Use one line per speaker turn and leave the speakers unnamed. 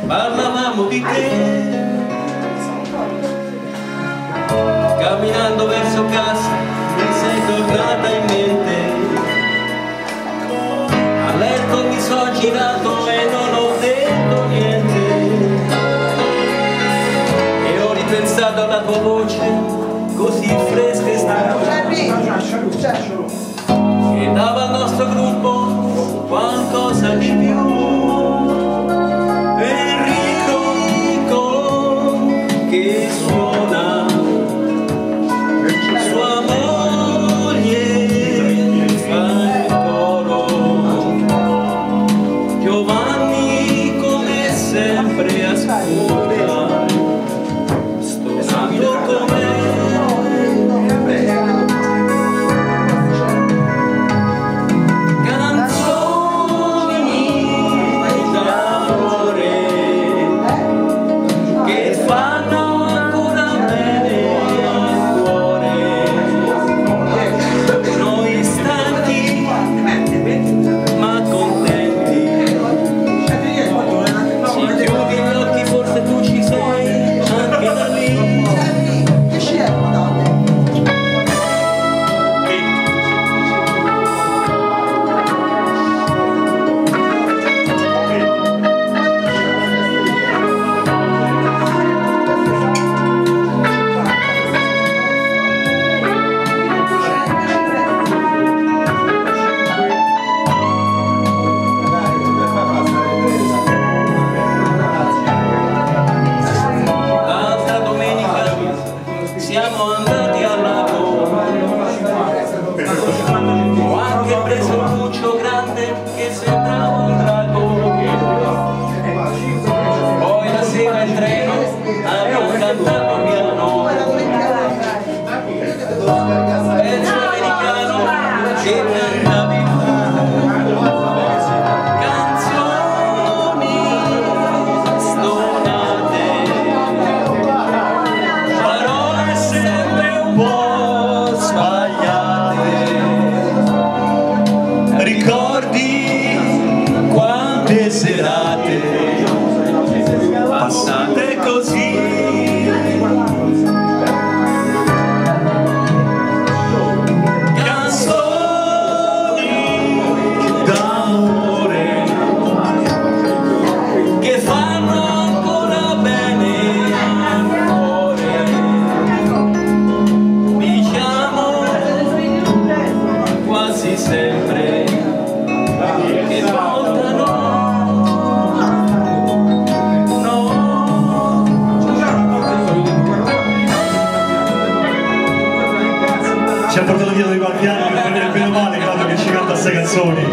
parlavamo di te. Camminando verso casa mi sei tornata in mente. A letto mi sono girato e non ho detto niente. E ho ripensato alla tua voce così fresca e strana, che dava al nostro gruppo qualcosa di più. Che suona sua moglie fa il coro. Giovanni come sempre ascolta, stonato come siamo andati al lago. Ho anche preso un cuccio grande che sembrava un drago. Poi la sera in treno abbiamo cantato piano, pezzo americano che cantavi tu. Canzoni stonate, ricordi quante serate passate così. Canzoni d'amore che fanno ancora bene al cuore. Diciamo quasi sempre che voltano, no.
Ci ha portato via dai qualche anni per venire bene o male, credo che ci canta 6 canzoni.